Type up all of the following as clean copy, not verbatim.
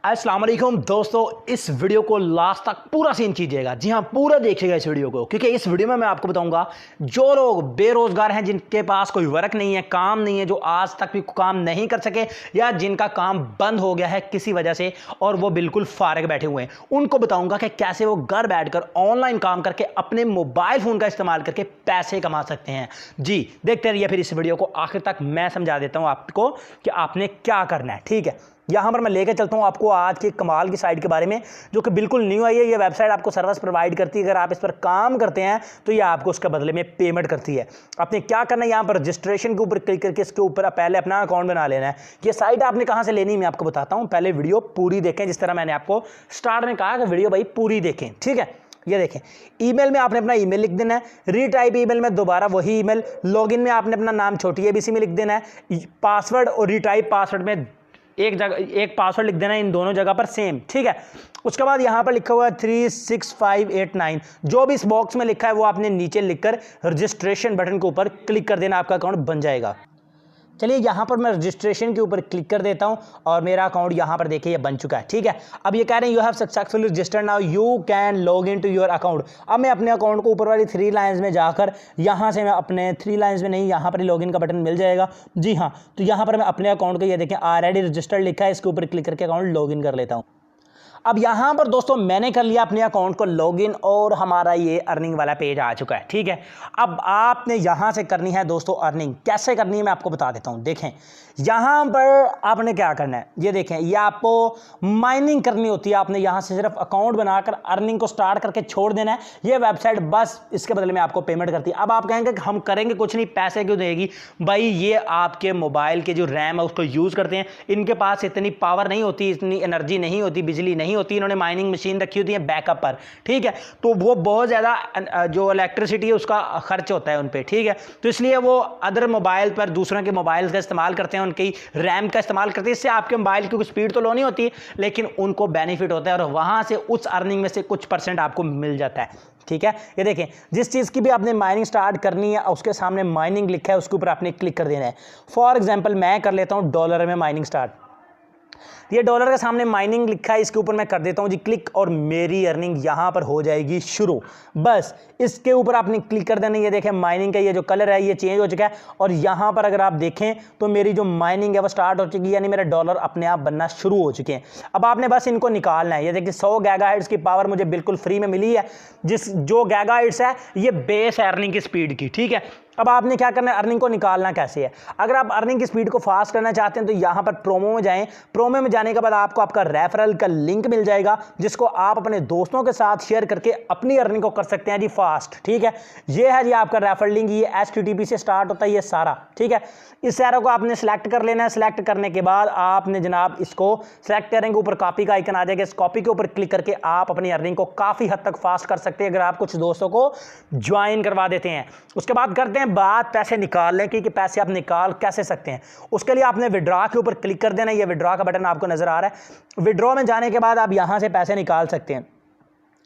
अस्सलाम वालेकुम दोस्तों, इस वीडियो को लास्ट तक पूरा सीन कीजिएगा। जी हाँ, पूरा देखिएगा इस वीडियो को, क्योंकि इस वीडियो में मैं आपको बताऊंगा जो लोग बेरोजगार हैं, जिनके पास कोई वर्क नहीं है, काम नहीं है, जो आज तक भी काम नहीं कर सके या जिनका काम बंद हो गया है किसी वजह से और वो बिल्कुल फारिग बैठे हुए हैं, उनको बताऊंगा कि कैसे वो घर बैठकर ऑनलाइन काम करके अपने मोबाइल फोन का इस्तेमाल करके पैसे कमा सकते हैं। जी देखते रहिए फिर इस वीडियो को आखिर तक। मैं समझा देता हूं आपको कि आपने क्या करना है। ठीक है, यहाँ पर मैं लेकर चलता हूँ आपको आज की कमाल की साइट के बारे में, जो कि बिल्कुल न्यू आई है। ये वेबसाइट आपको सर्विस प्रोवाइड करती है। अगर आप इस पर काम करते हैं तो ये आपको उसके बदले में पेमेंट करती है। आपने क्या करना है, यहाँ पर रजिस्ट्रेशन के ऊपर क्लिक करके इसके ऊपर पहले अपना अकाउंट बना लेना है। ये साइट आपने कहाँ से लेनी है मैं आपको बताता हूँ। पहले वीडियो पूरी देखें, जिस तरह मैंने आपको स्टार्ट में कहा कि वीडियो भाई पूरी देखें। ठीक है, ये देखें, ईमेल में आपने अपना ईमेल लिख देना है, रीटाइप ईमेल में दोबारा वही ईमेल, लॉगिन में आपने अपना नाम छोटी एबीसी में लिख देना है, पासवर्ड और रीटाइप पासवर्ड में एक जगह एक पासवर्ड लिख देना है, इन दोनों जगह पर सेम। ठीक है, उसके बाद यहाँ पर लिखा हुआ है 36589, जो भी इस बॉक्स में लिखा है वो आपने नीचे लिखकर रजिस्ट्रेशन बटन के ऊपर क्लिक कर देना, आपका अकाउंट बन जाएगा। चलिए यहाँ पर मैं रजिस्ट्रेशन के ऊपर क्लिक कर देता हूँ और मेरा अकाउंट यहाँ पर देखिए ये बन चुका है। ठीक है, अब ये कह रहे हैं you have successfully registered, now you can log in to your account. अब मैं अपने अकाउंट को ऊपर वाली 3 लाइंस में जाकर यहाँ से मैं अपने 3 लाइंस में नहीं, यहाँ पर लॉग इन का बटन मिल जाएगा। जी हाँ, तो यहाँ पर मैं अपने अकाउंट को ये देखें ऑलरेडी रजिस्टर्ड लिखा है, इसके ऊपर क्लिक करके अकाउंट लॉग इन कर लेता हूँ। अब यहाँ पर दोस्तों मैंने कर लिया अपने अकाउंट को लॉगिन और हमारा ये अर्निंग वाला पेज आ चुका है। ठीक है, अब आपने यहाँ से करनी है दोस्तों अर्निंग। कैसे करनी है मैं आपको बता देता हूँ। देखें, यहाँ पर आपने क्या करना है, ये देखें, ये आपको माइनिंग करनी होती है। आपने यहाँ से सिर्फ अकाउंट बनाकर अर्निंग को स्टार्ट करके छोड़ देना है। ये वेबसाइट बस इसके बदले में आपको पेमेंट करती है। अब आप कहेंगे कि हम करेंगे कुछ नहीं, पैसे क्यों देगी भाई? ये आपके मोबाइल के जो रैम है उसको यूज़ करते हैं। इनके पास इतनी पावर नहीं होती, इतनी एनर्जी नहीं होती, बिजली नहीं होती। इन्होंने माइनिंग मशीन रखी होती है बैकअप पर। ठीक है, तो वो बहुत ज़्यादा जो इलेक्ट्रिसिटी है उसका खर्च होता है उन पर। ठीक है, तो इसलिए वो अदर मोबाइल पर दूसरों के मोबाइल का इस्तेमाल करते हैं, उनकी रैम का इस्तेमाल करते हैं। इससे आपके मोबाइल की स्पीड तो लो नहीं होती, लेकिन उनको बेनिफिट होता है और वहाँ से उस अर्निंग में से कुछ % आपको मिल जाता है। ठीक है, ये देखें, जिस चीज़ की भी आपने माइनिंग स्टार्ट करनी है उसके सामने माइनिंग लिखा है, उसके ऊपर आपने क्लिक कर देना है। फॉर एग्जांपल मैं कर लेता हूँ डॉलर में माइनिंग स्टार्ट। ये डॉलर के सामने माइनिंग लिखा है, इसके ऊपर मैं कर देता हूँ जी क्लिक और मेरी अर्निंग यहाँ पर हो जाएगी शुरू। बस इसके ऊपर आपने क्लिक कर देना। ये देखें, माइनिंग का ये जो कलर है ये चेंज हो चुका है और यहाँ पर अगर आप देखें तो मेरी जो माइनिंग है वो स्टार्ट हो चुकी है, यानी मेरे डॉलर अपने आप बनना शुरू हो चुके हैं। अब आपने बस इनको निकालना है। ये देखिए 100 गीगाहर्ट्ज़ की पावर मुझे बिल्कुल फ्री में मिली है, जो गीगाहर्ट्ज़ है ये बेस अर्निंग की स्पीड की। ठीक है, अब आपने क्या करना है, अर्निंग को निकालना कैसे है। अगर आप अर्निंग की स्पीड को फास्ट करना चाहते हैं तो यहाँ पर प्रोमो में जाएं। प्रोमो में जाने के बाद आपको आपका रेफरल का लिंक मिल जाएगा, जिसको आप अपने दोस्तों के साथ शेयर करके अपनी अर्निंग को कर सकते हैं जी फास्ट। ठीक है, ये है जी आपका रेफरल लिंक। ये HTTP से स्टार्ट होता है ये सारा। ठीक है, इस सारा को आपने सेलेक्ट कर लेना है। सेलेक्ट करने के बाद आपने जनाब इसको सेलेक्ट करेंगे, ऊपर कॉपी का आइकन आ जाएगा। इस कॉपी के ऊपर क्लिक करके आप अपनी अर्निंग को काफ़ी हद तक फास्ट कर सकते हैं, अगर आप कुछ दोस्तों को ज्वाइन करवा देते हैं। उसके बाद करते हैं बात पैसे निकालने की, कि पैसे आप निकाल कैसे सकते हैं। उसके लिए आपने विड्रॉ के ऊपर क्लिक कर देना। ये विड्रॉ का बटन आपको नजर आ रहा है। विड्रॉ में जाने के बाद आप यहां से पैसे निकाल सकते हैं।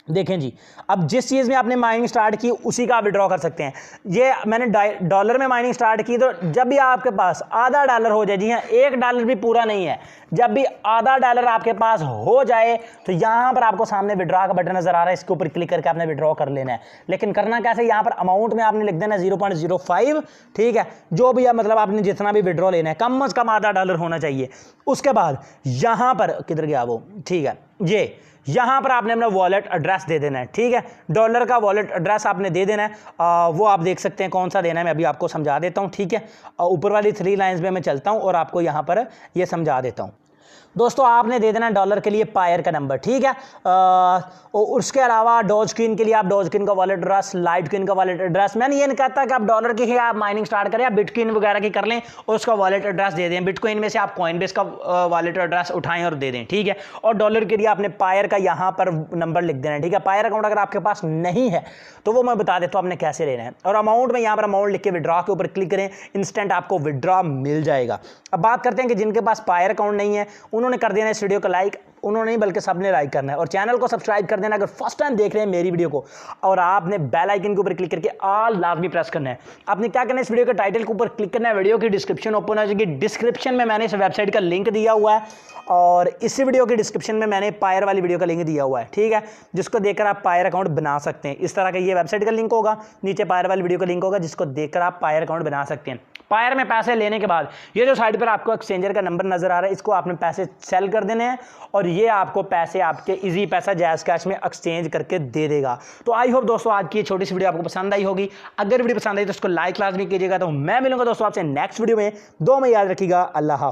देखें जी, अब जिस चीज़ में आपने माइनिंग स्टार्ट की उसी का आप विड्रॉ कर सकते हैं। ये मैंने डॉलर में माइनिंग स्टार्ट की, तो जब भी आपके पास आधा डॉलर हो जाए, जी हाँ $1 भी पूरा नहीं है, जब भी आधा डॉलर आपके पास हो जाए तो यहाँ पर आपको सामने विड्रॉ का बटन नजर आ रहा है, इसके ऊपर क्लिक करके आपने विड्रॉ कर लेना है। लेकिन करना कैसे, यहाँ पर अमाउंट में आपने लिख देना 0.05। ठीक है, जो भी है मतलब आपने जितना भी विड्रॉ लेना है कम से कम आधा डॉलर होना चाहिए। उसके बाद यहाँ पर किधर गया वो, ठीक है, ये यहाँ पर आपने अपना वॉलेट एड्रेस दे देना है। ठीक है, डॉलर का वॉलेट एड्रेस आपने दे देना है। वो आप देख सकते हैं कौन सा देना है, मैं अभी आपको समझा देता हूँ। ठीक है, ऊपर वाली 3 लाइंस में मैं चलता हूँ और आपको यहाँ पर ये समझा देता हूँ। दोस्तों आपने दे देना डॉलर के लिए पायर का नंबर। ठीक है, उसके अलावा डॉज क्वीन के लिए आप डॉज क्वीन का वॉलेट एड्रेस, लाइट क्वीन का वॉलेट एड्रेस। मैंने ये नहीं कहता कि आप डॉलर की ही आप माइनिंग स्टार्ट करें, आप बिटकॉइन वगैरह की कर लें और उसका वॉलेट एड्रेस दे दें। बिटकॉइन में से आप कॉइनबेस का वॉलेट एड्रेस उठाएं और दे दें। ठीक है, और डॉलर के लिए आपने पायर का यहाँ पर नंबर लिख देना है। ठीक है, पायर अकाउंट अगर आपके पास नहीं है तो वो मैं बता देता हूँ आपने कैसे लेना है। और अमाउंट में यहाँ पर अमाउंट लिख के विड्रॉ के ऊपर क्लिक करें, इंस्टेंट आपको विड्रॉ मिल जाएगा। अब बात करते हैं कि जिनके पास पायर अकाउंट नहीं है उन्होंने कर देना इस वीडियो को लाइक, उन्होंने नहीं बल्कि सबने लाइक करना है, और चैनल को सब्सक्राइब कर देना अगर फर्स्ट टाइम देख रहे हैं मेरी वीडियो को, और आपने बेल आइकन के ऊपर क्लिक करके ऑल लाजमी प्रेस करना है। आपने क्या करना है, इस वीडियो के टाइटल के ऊपर क्लिक करना है, वीडियो की डिस्क्रिप्शन ओपन हो जाएगी, डिस्क्रिप्शन में मैंने इस वेबसाइट का लिंक दिया हुआ है, और इसी वीडियो की डिस्क्रिप्शन में मैंने पायर वाली वीडियो का लिंक दिया हुआ है, ठीक है, जिसको देखकर आप पायर अकाउंट बना सकते हैं। इस तरह का ये वेबसाइट का लिंक होगा, नीचे पायर वाली वीडियो का लिंक होगा, जिसको देखकर आप पायर अकाउंट बना सकते हैं। पायर में पैसे लेने के बाद ये जो साइड पर आपको एक्सचेंजर का नंबर नजर आ रहा है, इसको आपने पैसे सेल कर देने हैं, और ये आपको पैसे आपके इजी पैसा जैज़ कैश में एक्सचेंज करके दे देगा। तो आई होप दोस्तों आज की ये छोटी सी वीडियो आपको पसंद आई होगी। अगर वीडियो पसंद आई तो उसको लाइक लाजमी कीजिएगा। तो मैं मिलूंगा दोस्तों आपसे नेक्स्ट वीडियो में। दो में याद रखिएगा। अल्लाह हाफ़िज़।